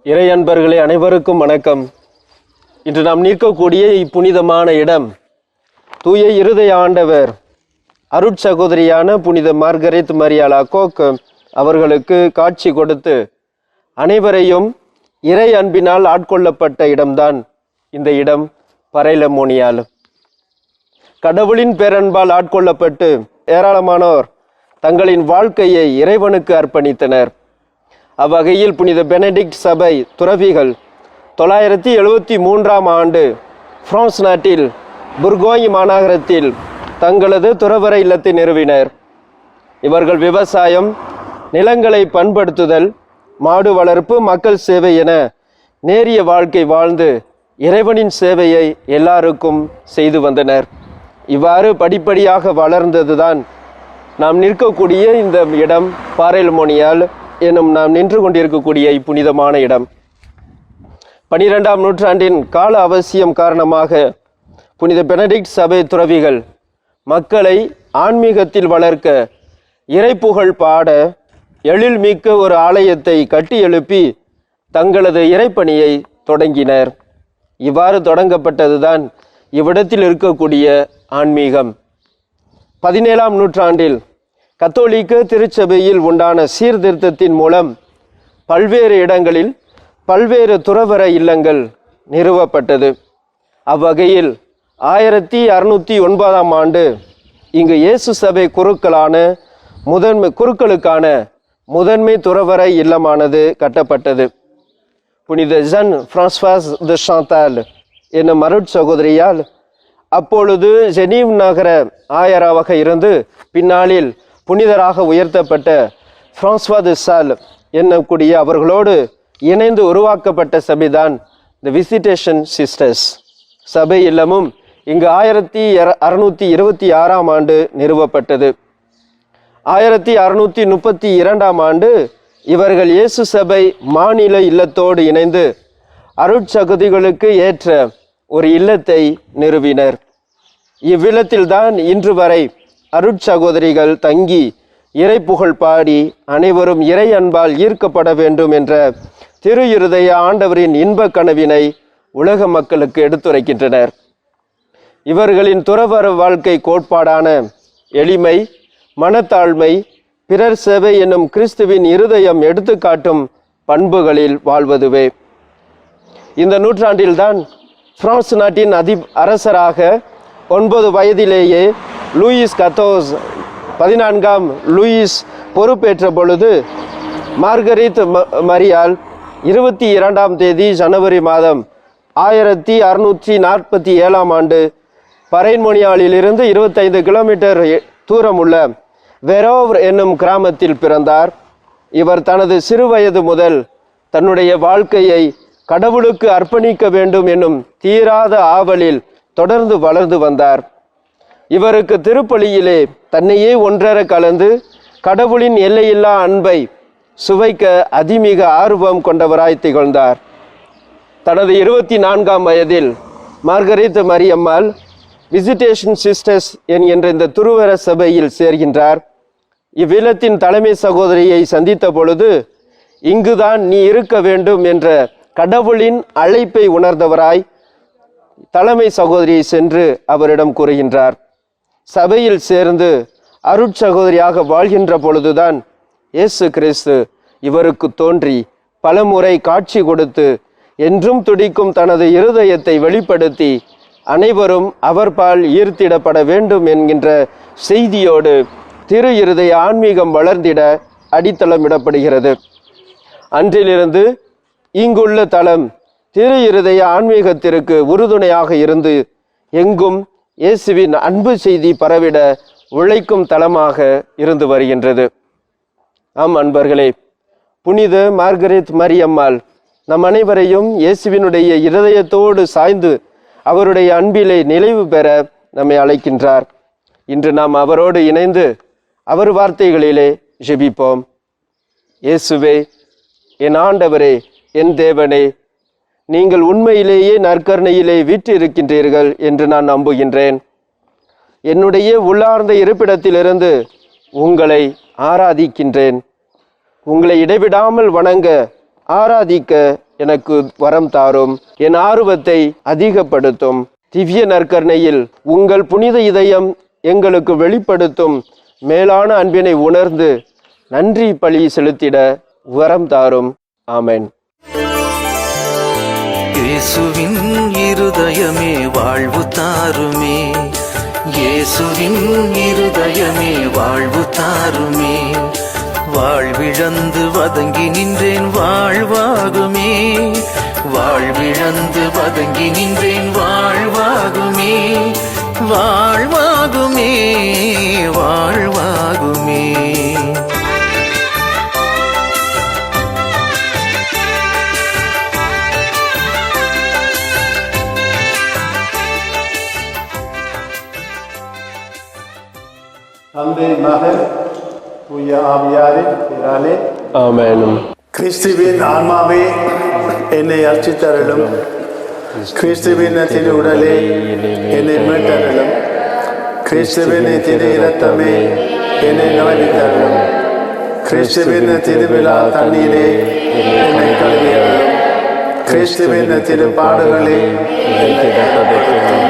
இறை அன்பர்களே அனைவருக்கும் வணக்கம். இன்று நாம் நிற்கக்கூடிய இப்புனிதமான இடம் தூய இருதய ஆண்டவர் அருட்சகோதரியான புனித மார்கரெத் மரி அலாகோக் அவர்களுக்கு காட்சி கொடுத்து அனைவரையும் இறை அன்பினால் ஆட்கொள்ளப்பட்ட இடம்தான் இந்த இடம். பறைலமோனியால் கடவுளின் பேரன்பால் ஆட்கொள்ளப்பட்டு ஏராளமானோர் தங்களின் வாழ்க்கையை இறைவனுக்கு அர்ப்பணித்தனர். அவ்வகையில் புனித பெனடிக்ட் சபை துறவிகள் 973ஆம் ஆண்டு பிரான்ஸ் நாட்டில் புர்கோய் மாநகரத்தில் தங்களது துறவற இல்லத்தை நிறுவினர். இவர்கள் விவசாயம், நிலங்களை பண்படுத்துதல், மாடு வளர்ப்பு, மக்கள் சேவை என நேரிய வாழ்க்கை வாழ்ந்து இறைவனின் சேவையை எல்லாருக்கும் செய்து வந்தனர். இவ்வாறு படிப்படியாக வளர்ந்ததுதான் நாம் நிற்கக்கூடிய இந்த இடம் பறைலமோனியால் எனும் நாம் நின்று கொண்டிருக்கக்கூடிய இப்புனிதமான இடம். 12ஆம் நூற்றாண்டின் கால அவசியம் காரணமாக புனித பெனடிக்ட் சபை துறவிகள் மக்களை ஆன்மீகத்தில் வளர்க்க, இறைப்புகழ் பாட, எழில்மிக்க ஒரு ஆலயத்தை கட்டி எழுப்பி தங்களது இறைப்பணியை தொடங்கினர். இவ்வாறு தொடங்கப்பட்டதுதான் இவ்விடத்தில் இருக்கக்கூடிய ஆன்மீகம். 17ஆம் நூற்றாண்டில் கத்தோலிக்க திருச்சபையில் உண்டான சீர்திருத்தத்தின் மூலம் பல்வேறு இடங்களில் பல்வேறு துறவற இல்லங்கள் நிறுவப்பட்டது. அவ்வகையில் 1609ஆம் ஆண்டு இங்கு இயேசு சபை குருக்களுக்கான முதன்மை துறவற இல்லமானது கட்டப்பட்டது. புனித ஜன் பிரான்சுவாஸ் தி சாந்தால் என்னும் அருட்சகோதரியால் அப்பொழுது ஜெனீவ் நகர ஆயராக இருந்து பின்னாளில் புனிதராக உயர்த்தப்பட்ட பிரான்சுவா தி சால் என்னக்கூடிய அவர்களோடு இணைந்து உருவாக்கப்பட்ட சபைதான் தி விசிட்டேஷன் சிஸ்டர்ஸ் சபை இல்லமும் இங்கு 1626ஆம் ஆண்டு நிறுவப்பட்டது. 1632ஆம் ஆண்டு இவர்கள் இயேசு சபை மாநில இல்லத்தோடு இணைந்து அருட்சகதிகளுக்கு ஏற்ற ஒரு இல்லத்தை நிறுவினர். இவ்வில்லத்தில்தான் இன்று வரை அருட்சகோதரிகள் தங்கி இறை புகழ் பாடி அனைவரும் இறை அன்பால் ஈர்க்கப்பட வேண்டும் என்ற திரு இருதய ஆண்டவரின் இன்ப கனவினை உலக மக்களுக்கு எடுத்துரைக்கின்றனர். இவர்களின் துறவற வாழ்க்கை கோட்பாடான எளிமை, மனத்தாழ்மை, பிறர் சேவை என்னும் கிறிஸ்துவின் இருதயம் எடுத்துக்காட்டும் பண்புகளில் வாழ்வதுவே. இந்த நூற்றாண்டில்தான் பிரான்ஸ் நாட்டின் அரசராக 9 வயதிலேயே லூயிஸ் 14ஆம் லூயிஸ் பொறுப்பேற்ற பொழுது மார்கரெத் மரியால் 22ஆம் தேதி ஜனவரி மாதம் 1647ஆம் ஆண்டு பறைலமோனியாலிலிருந்து 25 கிலோமீட்டர் தூரம் உள்ள வெரோவ்ர் என்னும் கிராமத்தில் பிறந்தார். இவர் தனது சிறுவயது முதல் தன்னுடைய வாழ்க்கையை கடவுளுக்கு அர்ப்பணிக்க வேண்டும் என்னும் தீராத ஆவலில் தொடர்ந்து வளர்ந்து வந்தார். இவருக்கு திருப்பலியிலே தன்னையே ஒன்றர கலந்து கடவுளின் எல்லையில்லா அன்பை சுவைக்க அதிமிக ஆர்வம் கொண்டவராய் திகழ்ந்தார். தனது 24ஆம் வயதில் மார்கரெத் மரியம்மாள் விசிட்டேஷன் சிஸ்டர்ஸ் என்கின்ற இந்த துறவற சபையில் சேர்கின்றார். இவ்வில்லத்தின் தலைமை சகோதரியை சந்தித்த பொழுது இங்குதான் நீ இருக்க வேண்டும் என்ற கடவுளின் அழைப்பை உணர்ந்தவராய் தலைமை சகோதரியை சென்று அவரிடம் கூறுகின்றார். சபையில் சேர்ந்து அருட்சகோதரியாக வாழ்கின்ற பொழுதுதான் இயேசு கிறிஸ்து இவருக்கு தோன்றி பலமுறை காட்சி கொடுத்து என்றும் துடிக்கும் தனது இருதயத்தை வெளிப்படுத்தி அனைவரும் அவர்பால் ஈர்த்திடப்பட வேண்டும் என்கின்ற செய்தியோடு திரு இருதய ஆன்மீகம் வளர்ந்திட அடித்தளமிடப்படுகிறது. அன்றிலிருந்து இங்குள்ள தலம் திரு இருதய ஆன்மீகத்திற்கு உறுதுணையாக இருந்து எங்கும் இயேசுவின் அன்பு செய்தி பரவிட உழைக்கும் தலமாக இருந்து வருகின்றது. ஆம் அன்பர்களே, புனித மார்கரெத் மரியம்மாள் நம் அனைவரையும் இயேசுவினுடைய இருதயத்தோடு சாய்ந்து அவருடைய அன்பிலே நிலைவு பெற நம்மை அழைக்கின்றார். இன்று நாம் அவரோடு இணைந்து அவர் வார்த்தைகளிலே ஜெபிப்போம். இயேசுவே, என் ஆண்டவரே, என் தேவனே, நீங்கள் உண்மையிலேயே நற்கருணையிலே வீற்றிருக்கின்றீர்கள் என்று நான் நம்புகின்றேன். என்னுடைய உள்ளார்ந்த இருப்பிடத்திலிருந்து உங்களை ஆராதிக்கின்றேன். உங்களை இடைவிடாமல் வணங்க, ஆராதிக்க எனக்கு வரம் தாரும். என் ஆர்வத்தை அதிகப்படுத்தும். திவ்ய நற்கருணையில் உங்கள் புனித இதயம் எங்களுக்கு வெளிப்படுத்தும் மேலான அன்பினை உணர்ந்து நன்றி பலி செலுத்திட வரம் தாரும். ஆமென். இயேசுவின் இருதயமே வாழ்வு தாருமே, இயேசுவின் இருதயமே வாழ்வு தாருமே. வாழ்விழந்து வதங்கி நின்றேன் வாழ்வாகுமே, வாழ்விழந்து வதங்கி நின்றேன் வாழ்வாகுமே, வாழ்வாகுமே, வாழ்வாகுமே. தந்தை, மகன், தூய ஆவியாரின் பெயராலே ஆமென். கிறிஸ்துவின் ஆன்மாவே என்னை அர்ச்சித்தருளும், கிறிஸ்துவின் திரு உடலே என்னை மீட்டருளும், கிறிஸ்துவின் திரு இரத்தமே என்னை நலவித்தருளும், கிறிஸ்துவின் திருவிழா தண்ணீரே என்னை கழுவியருளும், கிறிஸ்துவின் திரு பாடுகளே என்னை கட்டப்படுத்தும்.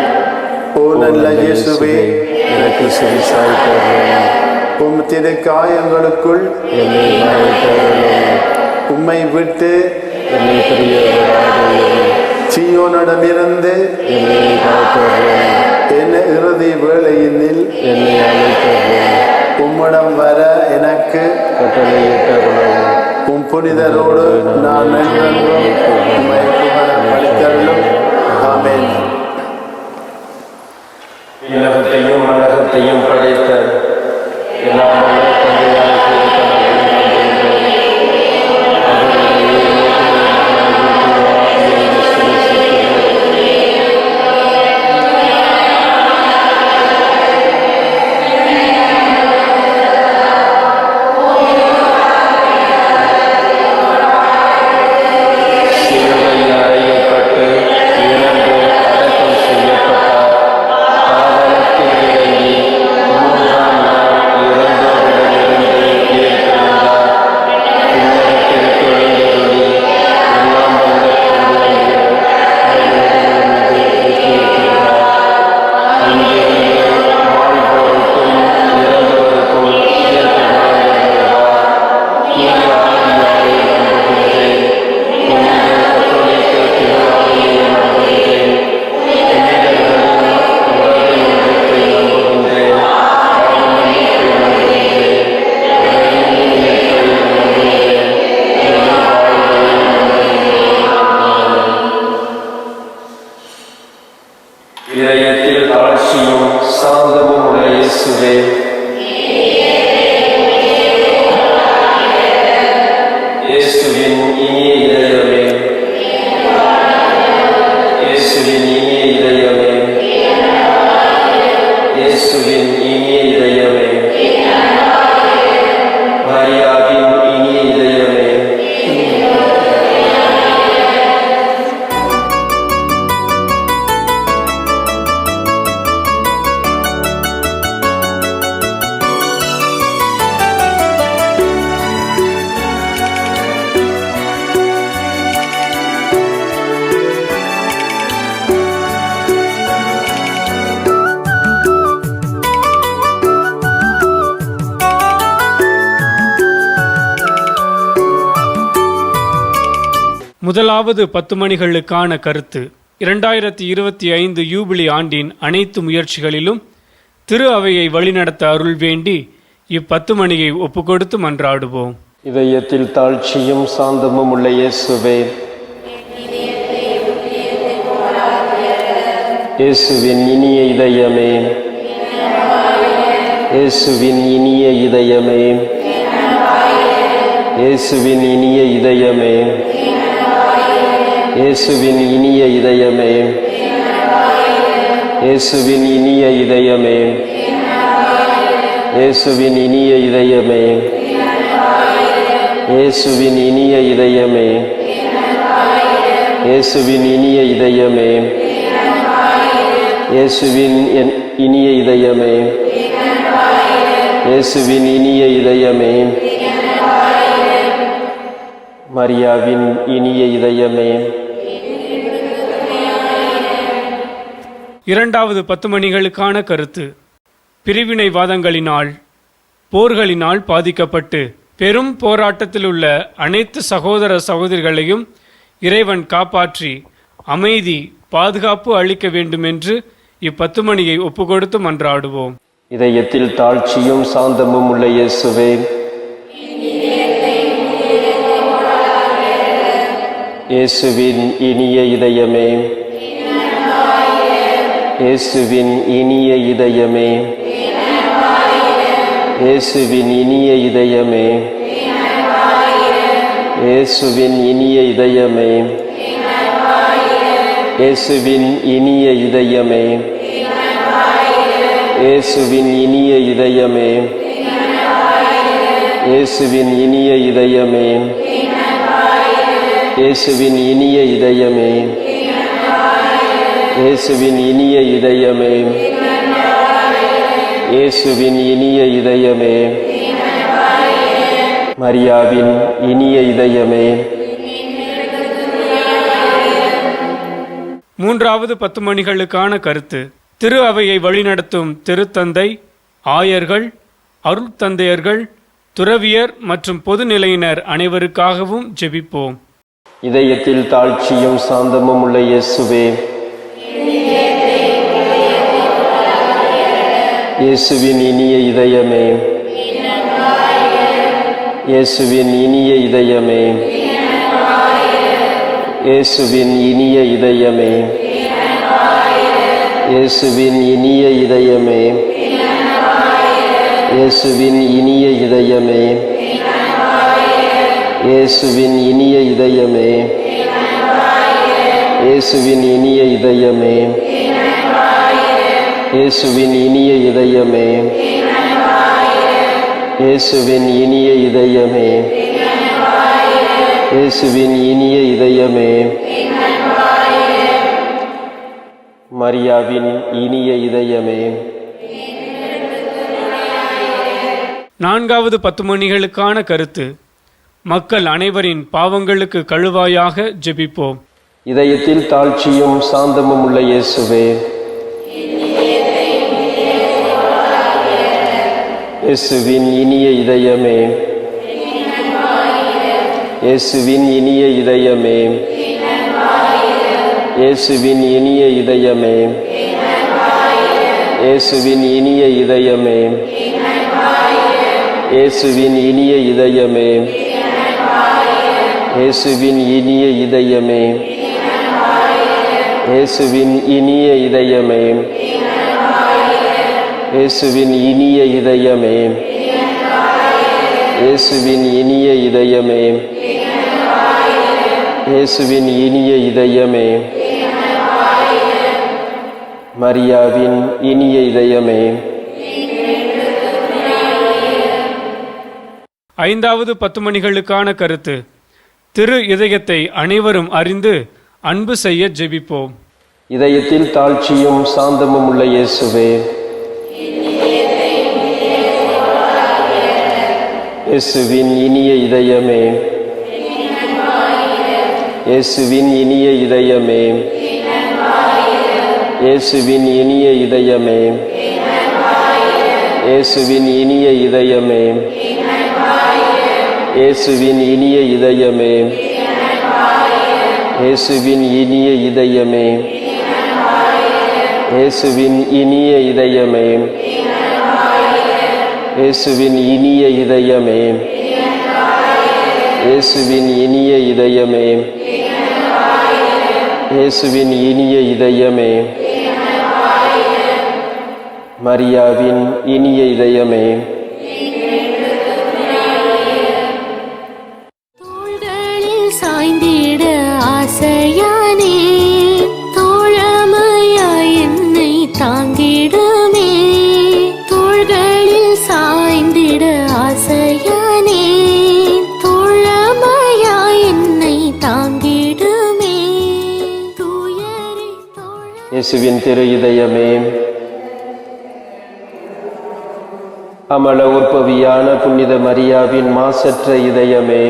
ஓ நல்ல இயேசுவே, எனக்கு செவிசாய்த்தருளும். உம் திரு காயங்களுக்குள் என்னை மறைத்தருளும். உம்மை விட்டு என்னை பிரியவராகவும் சீயோனிடமிருந்து என்னை காத்தருளும். என்ன இறுதி வேளையினில் என்னை அழைத்தருளும். உம்மிடம் வர எனக்கு கட்டளையிட்டருளும். உம் புனிதரோடு நான் நன்றென்றும் உம்மை புகழ படித்தருளும். ஆமென். உலகத்தையும் உலகத்தையும் படைத்த எல்லாம் வல்ல தந்தையாகிய கடவுளை நம்புகின்றேன். அவருடைய சிலுவையில் அறையப்பட்டு இறந்து அடக்கம் செய்யப்பட்டார். பாதாளத்தில் இறங்கி மூன்றாம் நாள் இறந்தோரிடமிருந்து உயிர்த்தெழுந்தார். விண்ணகத்திற்கு எழுந்தருளி எல்லாம் வல்ல தந்தையாகிய கடவுளின் மீது வீற்றிருக்கிறார். அங்கிருந்து வாழ்வோருக்கும் இறந்தோருக்கும் தீர்ப்பு வழங்க வருவார். தூய ஆவியாரை நம்புகின்றேன். புனித கத்தோலிக்க திருச்சபையை நம்புகின்றேன். புனிதர்களின் உறவை ஒன்றிப்பை நம்புகின்றேன். பாவமன்னிப்பை நம்புகின்றேன். உலகின் உயிர்ப்பை நம்புகின்றேன். நிலை வாழ்வை நம்புகின்றேன். இதயத்தில் தாழ்ச்சியும் சாந்தமும் உள்ள இயேசுவே, இயேசுவின் இனிய இதயமே, இயேசுவின் இனிய இதயமே, இயேசுவின் இனிய இதயமே, மரியாவின் இனிய இதயமே, முதலாவது 10 மணிகளுக்கான கருத்து. 2025 யூபிலி ஆண்டின் அனைத்து முயற்சிகளிலும் திரு அவையை வழிநடத்த அருள் வேண்டி 10 மணியை ஒப்புக்கொடுத்து மன்றாடுவோம். இதயத்தில் தாழ்ச்சியும் சாந்தமும் உள்ள இயேசுவே, இயேசுவின் இனிய இதயமே, இயேசுவின் இனிய இதயமே, இயேசுவின் இனிய இதயமே, இயேசுவின் இனிய இதயமே, இயேசுவின் இனிய இதயமே, இயேசுவின் இனிய இதயமே, இயேசுவின் இனிய இதயமே, இயேசுவின் இனிய இதயமே, இயேசுவின் இனிய இதயமே, இயேசுவின் இனிய இதயமே, மரியாவின் இனிய இதயமே, இரண்டாவது 10 மணிகளுக்கான கருத்து. பிரிவினைவாதங்களினால் போர்களினால் பாதிக்கப்பட்டு பெரும் போராட்டத்தில் உள்ள அனைத்து சகோதர சகோதரிகளையும் இறைவன் காப்பாற்றி அமைதி பாதுகாப்பு அளிக்க வேண்டுமென்று 10 மணியை ஒப்புக்கொடுத்து மன்றாடுவோம். இதயத்தில் தாழ்ச்சியும் சாந்தமும் உள்ள இயேசுவே, இயேசுவின் இனிய இதயமே, இயேசுவின் இனிய இதயமே, இயேசுவின் இனிய இதயமே, இயேசுவின் இனிய இதயமே, இயேசுவின் இனிய இதயமே, இயேசுவின் இனிய இதயமே, இயேசுவின் இனிய இதயமே, இயேசுவின் இனிய இதயமே, இயேசுவின் இனிய இதயமே, இயேசுவின் இனிய இதயமே, மரியாவின் இனிய இதயமே. மூன்றாவது 10 மணிகளுக்கான கருத்து. திரு அவையை வழிநடத்தும் திருத்தந்தை, ஆயர்கள், அருட்தந்தையர்கள், துறவியர் மற்றும் பொதுநிலையினர் அனைவருக்காகவும் ஜெபிப்போம். இதயத்தில் தாழ்ச்சியும் சாந்தமும் உள்ள இயேசுவே, இயேசுவின் இனிய இதயமே, இயேசுவின் இனிய இதயமே, இயேசுவின் இனிய இதயமே, இயேசுவின் இனிய இதயமே, இயேசுவின் இனிய இதயமே, இயேசுவின் இனிய இதயமே, இயேசுவின் இனிய இதயமே, இயேசுவின் இனிய இதயமே, இயேசுவின் இனிய இதயமே, இயேசுவின் இனிய இதயமே, மரியாவின் இனிய இதயமே. நான்காவது 10 மணிகளுக்கான கருத்து. மக்கள் அனைவரின் பாவங்களுக்கு கழுவாயாக ஜெபிப்போம். இதயத்தில் தாழ்ச்சியும் சாந்தமும் உள்ள இயேசுவே, இயேசுவின் இனிய இதயமே, இயேசுவின் இனிய இதயமே, இயேசுவின் இனிய இதயமே, இயேசுவின் இனிய இதயமே, இயேசுவின் இனிய இதயமே, இயேசுவின் இனிய இதயமே, இயேசுவின் இனிய இதயமே, இயேசுவின் இனிய இதயமே, இயேசுவின் இனிய இதயமே, இயேசுவின் இனிய இதயமே, மரியாவின் இனிய இதயமே. ஐந்தாவது 10 மணிகளுக்கான கருத்து. திரு இதயத்தை அனைவரும் அறிந்து அன்பு செய்ய ஜெபிப்போம். இதயத்தில் தாழ்ச்சியும் சாந்தமும் உள்ள இயேசுவே, இயேசுவின் இனிய இதயமே, இயேசுவின் இனிய இதயமே, இயேசுவின் இனிய இதயமே, இயேசுவின் இனிய இதயமே, இயேசுவின் இனிய இதயமே, இயேசுவின் இனிய இதயமே, இயேசுவின் இனிய இதயமே, இயேசுவின் இனிய இதயமே, இயேசுவின் இனிய இதயமே, இயேசுவின் இனிய இதயமே, மரியாவின் இனிய இதயமே. தோள்களில் சாய்ந்திட ஆசையானே, தோழமையாய் என்னை தாங்கிடுமே. தோள்களில் சாய்ந்திட ஆசையானே, தோழமையாய் என்னை தாங்கிடுமே. தூயரே இயேசுவின் திரு இதயமே, அமல உற்பவியான புனித மரியாவின் மாசற்ற இதயமே,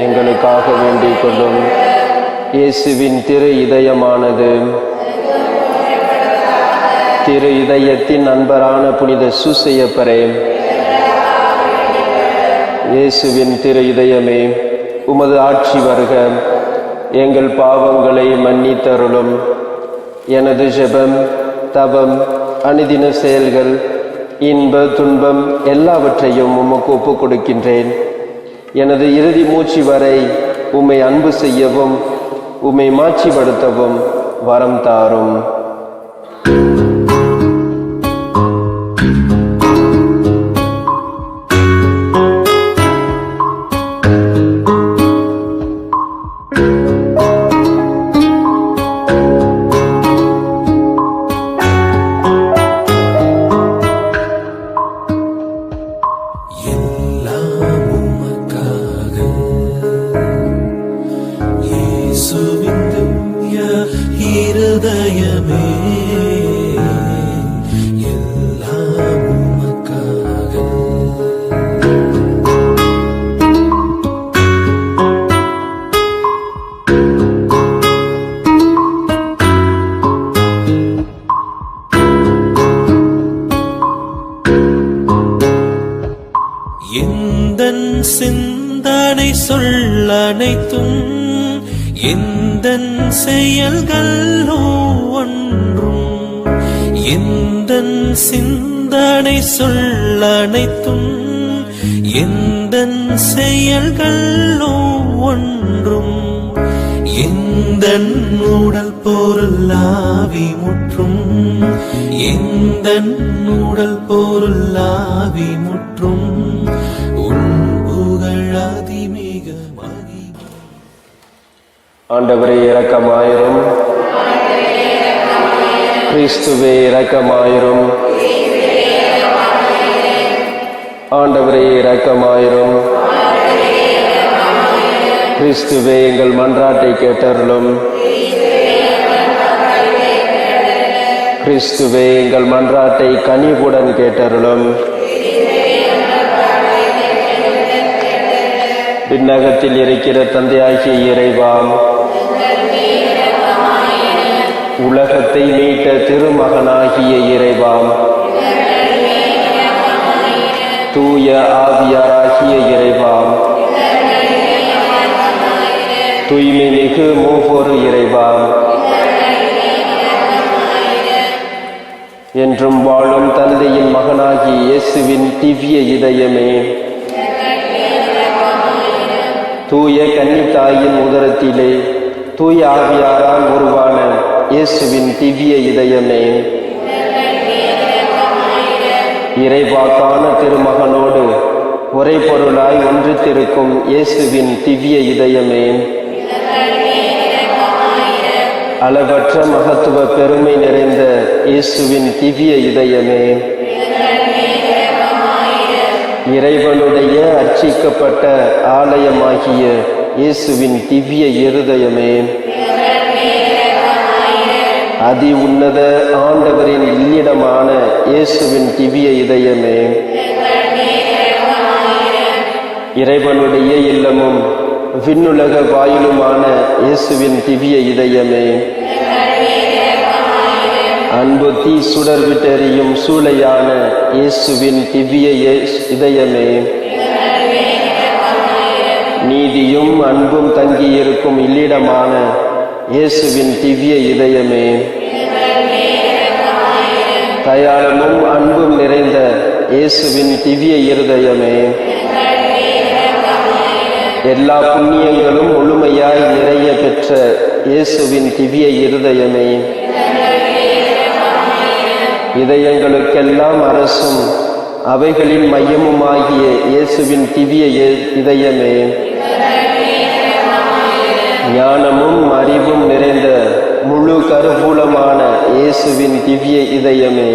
எங்களுக்காக வேண்டிக் கொள்ளும். இயேசுவின் திரு இதயமானது திரு இதயத்தின் நண்பரான புனித சூசையப்பரே, இயேசுவின் திரு இதயமே, உமது ஆட்சி வருக, எங்கள் பாவங்களை மன்னித்தருளும். எனது ஜெபம், தவம், அனுதின செயல்கள், இன்ப துன்பம் எல்லாவற்றையும் உமக்கு ஒப்புக் கொடுக்கின்றேன். எனது இறுதி மூச்சு வரை உம்மை அன்பு செய்யவும் உம்மை மாட்சிப்படுத்தவும் வரம் தாரும். இருதயமே எல்லாம் உமக்காக. எந்தன் சிந்தனை சொல் அனைத்தும் எந்தன் செயல்கள் ஒன்றும் எந்தன் சிந்தனை சொல் அனைத்தும் எந்தன் செயல்கள் ஒன்றும் எந்தன் உடல் பொருள் ஆவி முற்றும் எந்தன் உடல் பொருள் ஆவி முற்றும் உன் புகழ் அதிமிக மகிமை. ஆண்டவரே இரக்கமாயிரும். கிறிஸ்துவே இரக்கமாயிரும். ஆண்டவரே இரக்கமாயிரும். கிறிஸ்துவே எங்கள் மன்றாட்டை கேட்டருளும். கிறிஸ்துவே எங்கள் மன்றாட்டை கனிவுடன் கேட்டருளும். விண்ணகத்தில் இருக்கிற தந்தையாகிய இறைவா, உலகத்தை மீட்ட திருமகனாகிய இறைவா, தூய ஆவியாராகிய இறைவா, தூய்மை மிகு மூவொரு இறைவா, என்றும் வாழும் தந்தையின் மகனாகிய இயேசுவின் திவ்ய இதயமே, தூய கன்னித்தாயின் உதரத்திலே தூய ஆவியாரால் உருவான இயேசுவின் திவ்ய இதயமே, இறைவாக்கான திருமகனோடு ஒரே பொருளாய் ஒன்றித்திருக்கும் இயேசுவின் திவ்ய இதயமே, அளவற்ற மகத்துவ பெருமை நிறைந்த இயேசுவின் திவ்ய இதயமே, இறைவனுடைய அர்ச்சிக்கப்பட்ட ஆலயமாகிய இயேசுவின் திவ்ய இருதயமே, அதி உன்னத ஆண்டவரின் இல்லிடமான இயேசுவின் திவ்ய இதயமே, இறைவனுடைய இல்லமும் விண்ணுலக வாயிலுமான இயேசுவின் திவ்ய இதயமே, அன்பு தீ சுடர் விட்டெறியும் சூளையான இயேசுவின் திவ்ய இதயமே, நீதியும் அன்பும் தங்கியிருக்கும் இல்லிடமான இயேசுவின் திவ்ய இதயமே, தயாளமும் அன்பும் நிறைந்த இயேசுவின் திவ்ய இருதயமே, எல்லா புண்ணியங்களும் முழுமையாய் நிறைய பெற்ற இயேசுவின் திவ்ய இருதயமே, இதயங்களுக்கெல்லாம் அரசும் அவைகளின் மையமுமாகிய இயேசுவின் திவ்ய இதயமே, ஞானமும் அறிவும் நிறைந்த முழு கருவூலமான இயேசுவின் திவ்ய இதயமே,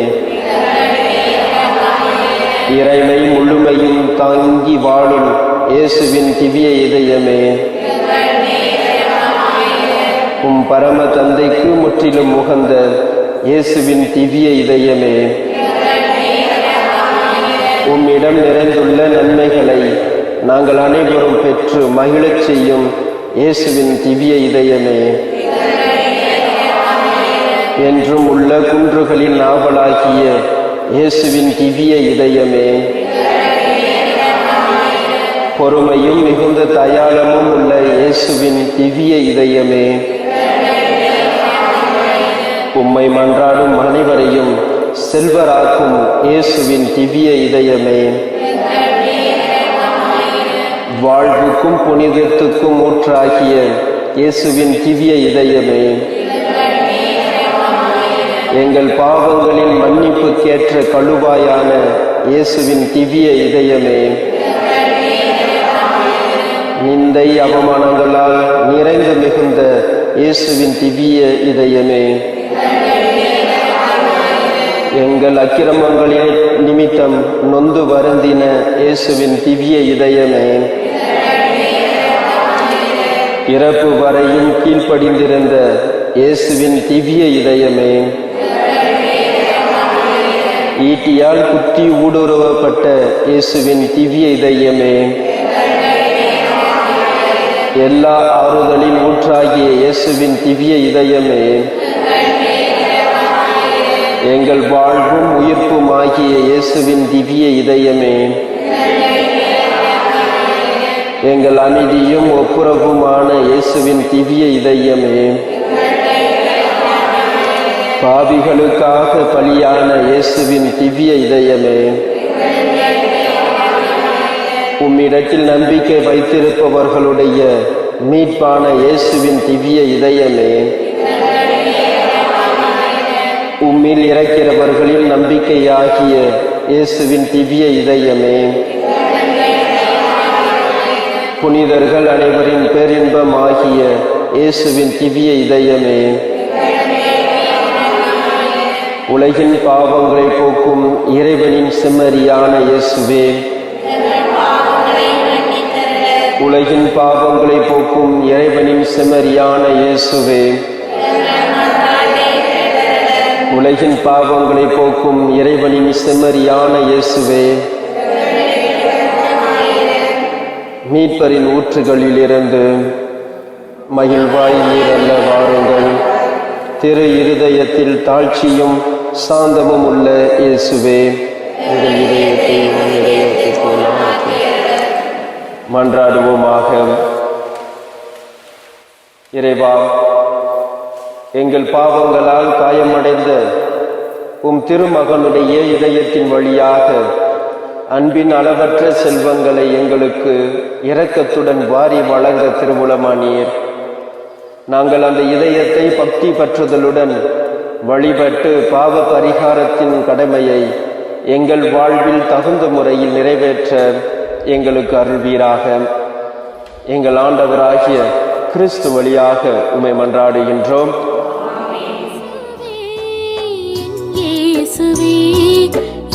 இறைமை முழுமையும் தாங்கி வாழும் இயேசுவின் திவ்ய இதயமே, உம் பரம தந்தைக்கு முற்றிலும் உகந்த இயேசுவின் திவ்ய இதயமே, உம்மிடம் நிறைந்துள்ள நன்மைகளை நாங்கள் அனைவரும் பெற்று மகிழச் செய்யும் இயேசுவின் திவ்ய இதயமே, என்றும் உள்ள குன்றுகளின் நாவலாகிய இயேசுவின் திவ்ய இதயமே, பொறுமையும் மிகுந்த தயாளமும் உள்ள இயேசுவின் திவ்ய இதயமே, உம்மை மன்றாடும் அனைவரையும் செல்வராக்கும் இயேசுவின் திவ்ய இதயமே, வாழ்வுக்கும் புனிதத்துக்கும் ஊற்றாகிய இயேசுவின் திவ்ய இதயமே, எங்கள் பாவங்களின் மன்னிப்புக்கேற்ற கழுவாயான இயேசுவின் திவ்ய இதயமே, நிந்தை அவமானங்களால் நிறைந்து மிகுந்த இயேசுவின் திவ்ய இதயமே, எங்கள் அக்கிரமங்களின் நிமித்தம் நொந்து வருந்தின இயேசுவின் திவ்ய இதயமே, இறப்பு வரையும் கீழ்ப்படிந்திருந்த இயேசுவின் திவ்ய இதயமே, ஈட்டியால் குத்தி ஊடுருவப்பட்ட இயேசுவின் திவ்ய இதயமே, எல்லா ஆறுதலின் ஊற்றாகிய இயேசுவின் திவ்ய இதயமே, எங்கள் வாழ்வும் உயிர்ப்பும் ஆகிய இயேசுவின் திவ்ய இதயமே, எங்கள் அமைதியும் ஒப்புரவுமான இயேசுவின் திவ்ய இதயமே, பாவிகளுக்காக பலியான இயேசுவின் திவ்ய இதயமே, உம்மிடத்தில் நம்பிக்கை வைத்திருப்பவர்களுடைய மீட்பான இயேசுவின் திவ்ய இதயமே, உம்மில் இறக்கிறவர்களின் நம்பிக்கையாகிய இயேசுவின் திவ்ய இதயமே, புனிதர்கள் அனைவரின் பேரின்பமாகிய இயேசுவின் திவ்ய இதயமே, உலகின் பாவங்களை போக்கும் இறைவனின் செம்மறியான இயேசுவே, உலகின் பாவங்களை போக்கும் இறைவனின் செம்மறியான இயேசுவே, உலகின் பாவங்களை போக்கும் இறைவனின் செம்மறியான இயேசுவே, மீட்பரின் ஊற்றுகளிலிருந்து மகிழ்வாய் நீரல்ல வாருங்கள். திரு இருதயத்தில் தாழ்ச்சியும் சாந்தமும் உள்ள இயேசுவே, எங்கள் இதயத்தை உம் இதயத்திற்குள் மாற்றும். மன்றாடுவோமாக. இறைவா, எங்கள் பாவங்களால் காயமடைந்த உம் திருமகனுடைய இதயத்தின் வழியாக அன்பின் அளவற்ற செல்வங்களை எங்களுக்கு இரக்கத்துடன் வாரி வழங்க திருவுளமானீர். நாங்கள் அந்த இதயத்தை பக்தி பற்றுதலுடன் வழிபட்டு பாவ பரிகாரத்தின் கடமையை எங்கள் வாழ்வில் தகுந்த முறையில் நிறைவேற்ற எங்களுக்கு அருள்வீராக. எங்கள் ஆண்டவராகிய கிறிஸ்து வழியாக உம்மை மன்றாடுகின்றோம். இயேசுவே,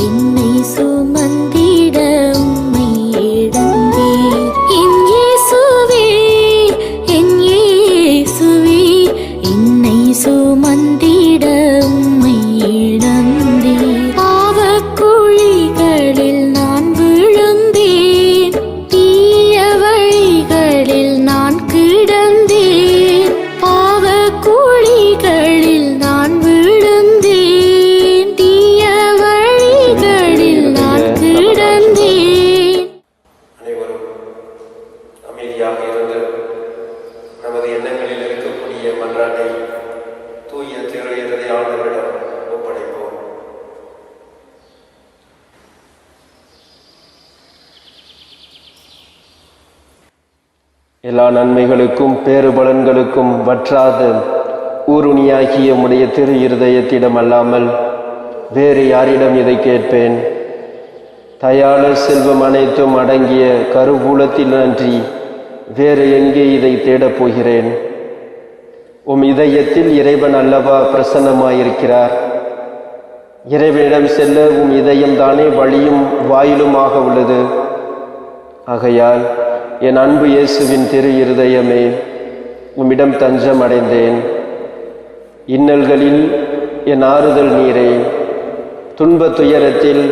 என்னை சுமந்திட உம்மை இடந்தீர். என் இயேசுவே, என் இயேசுவே, என்னை சுமந்திட உம்மை இடந்தீர். பாவக்குழிகளில் நான் விழுந்தேன், தீய வழிகளில் நான் கிடந்தேன். பாவக்குழிகளில் நான் விழுந்தேன், தீய வழிகளில் நான் கிடந்தேன். அனைவரும் அமைதியாக இருந்து நமது எண்ணங்களில் இருக்கக்கூடிய மன்றாட்டை தூய திரு இருதயாளர்களிடம் ஒப்படைப்போம். எல்லா நன்மைகளுக்கும் பேறுபலன்களுக்கும் வற்றாத ஊருணியாகிய உம்முடைய திரு இருதயத்திடம் அல்லாமல் வேறு யாரிடம் இதை கேட்பேன்? தயாள செல்வம் அனைத்தும் அடங்கிய கருவூலத்தில் அன்றி வேறு எங்கே இதை தேடப் போகிறேன்? உம் இதயத்தில் இறைவன் அல்லவா பிரசன்னமாயிருக்கிறார். இறைவனிடம் செல்ல உம் இதயம் தானே வழியும் வாயிலுமாக உள்ளது. ஆகையால் என் அன்பு இயேசுவின் திரு இருதயமே, உம்மிடம் தஞ்சம் அடைந்தேன். இன்னல்களில் என் ஆறுதல் நீரே, துன்ப துயரத்தில்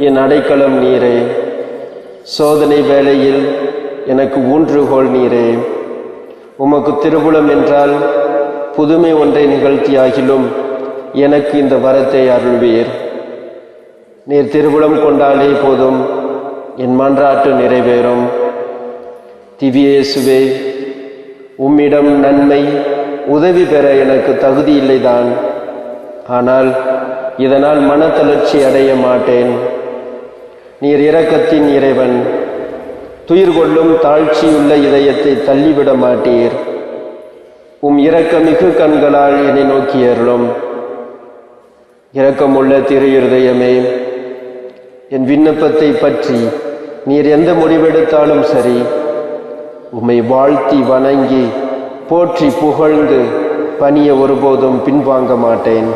என் அடைக்கலம் நீரே. சோதனை வேளையில் எனக்கு ஊன்றுகோல் நீரே. உமக்கு திருவுளம் என்றால் புதுமை ஒன்றை நிகழ்த்தியாகிலும் எனக்கு இந்த வரத்தை அருள்வீர். நீர் திருவுளம் கொண்டாலே போதும், என் மன்றாட்டு நிறைவேறும். திவ்ய இயேசுவே, உம்மிடம் நன்மை உதவி பெற எனக்கு தகுதி இல்லைதான். ஆனால் இதனால் மனத்தளர்ச்சி அடைய மாட்டேன். நீர் இரக்கத்தின் இறைவன். துயிர் கொள்ளும் தாழ்ச்சியுள்ள இதயத்தை தள்ளிவிட மாட்டீர். உம் இரக்கமிகு கண்களால் என்னை நோக்கி அருளும். இரக்கமுள்ள திரு இருதயமே, என் விண்ணப்பத்தை பற்றி நீர் எந்த முடிவெடுத்தாலும் சரி, உம்மை வாழ்த்தி வணங்கி போற்றி புகழ்ந்து பணிய ஒருபோதும் பின்வாங்க மாட்டேன்.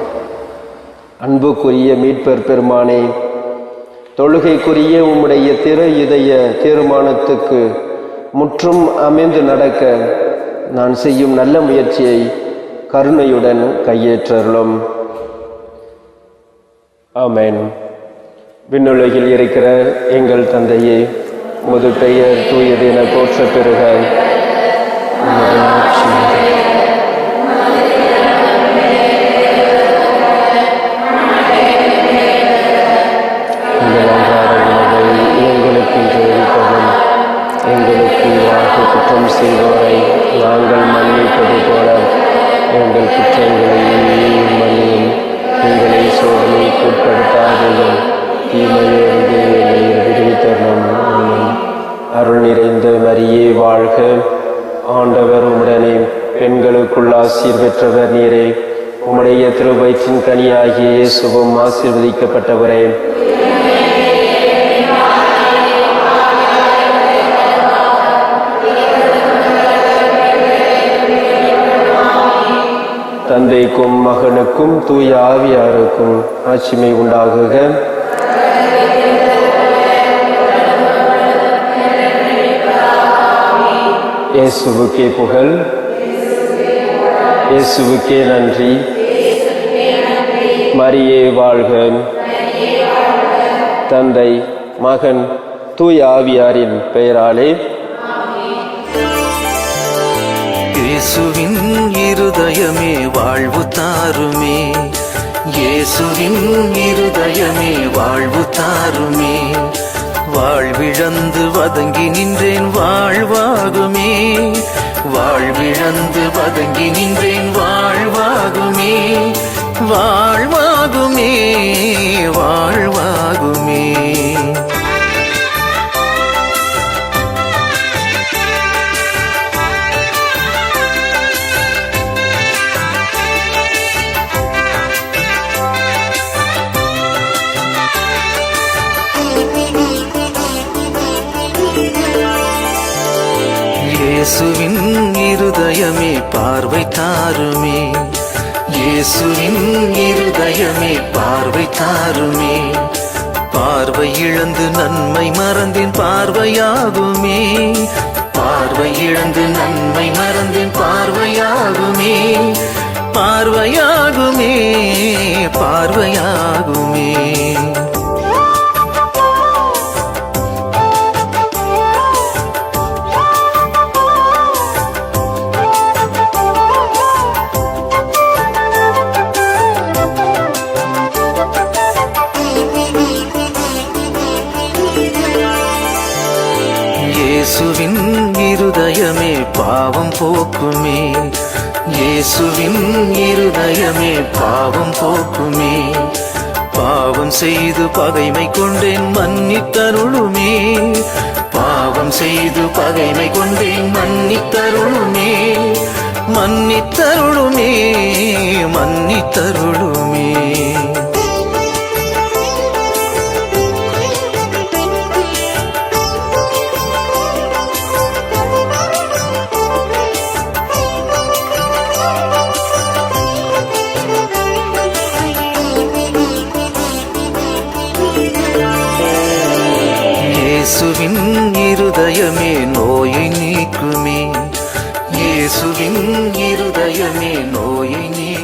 அன்புக்குரிய மீட்பர் பெருமானே, தொழுகைக்குரிய உம்முடைய திரு இதய தீர்மானத்துக்கு முற்றும் அமைந்து நடக்க நான் செய்யும் நல்ல முயற்சியை கருணையுடன் கையேற்றருளும். ஆமென். விண்ணுலகில் இருக்கிற எங்கள் தந்தையே, உமது பெயர் தூயது என போற்ற பெறுக. உமது ஆட்சி எங்களுக்கு குற்றம் செய்தோரை நாங்கள் மன்னிப்பது போல எங்கள் குற்றங்களை மன்னியும். எங்களை சோதனைக்கு உட்படுத்தாதையும் தீமையிலிருந்து எங்களை விடுவித்தரணும். அருள் நிறைந்த மரியே வாழ்க. ஆண்டவர் உம்முடனே, பெண்களுக்குள் ஆசீர் பெற்றவர் நீரே. உம்முடைய திருவயிற்றின் கனியாகிய இயேசுவும் ஆசீர்வதிக்கப்பட்டவரே. தந்தைக்கும் மகனுக்கும் தூய ஆவியாருக்கும் ஆட்சிமை உண்டாகுக. இயேசுவுக்கே புகழ், இயேசுவுக்கே நன்றி. மரியே வாழ்க. தந்தை, மகன், தூய ஆவியாரின் பெயராலே. இயேசுவின் இருதயமே வாழ்வு தாருமே, இயேசுவின் இருதயமே வாழ்வு தாருமே. வாழ்விழந்து வதங்கி நின்றேன் வாழ்வாகுமே, வாழ்விழந்து வதங்கி நின்றேன் வாழ்வாகுமே, வாழ்வாகுமே, வாழ்வாகுமே. இயேசுவின் இருதயமே பார்வை தாருமே, இயேசுவின் இருதயமே பார்வை தாருமே. பார்வை இழந்து நன்மை மறந்தேன் பார்வையாகுமே, பார்வை இழந்து நன்மை மறந்தேன் பார்வையாகுமே, பார்வையாகுமே, பார்வையாகுமே. இயேசுவின் இருதயமே பாவம் போக்குமே, இயேசுவின் இருதயமே பாவம் போக்குமே. பாவம் செய்து பகைமை கொண்டேன் மன்னித்தருளுமே, பாவம் செய்து பகைமை கொண்டேன் மன்னித்தருளுமே, மன்னித்தருளுமே, மன்னித்தருளுமே. இயேசுவின் இருதயமே நோயை நீக்குமே, இயேசுவின் இருதயமே நோயை நீக்குமே.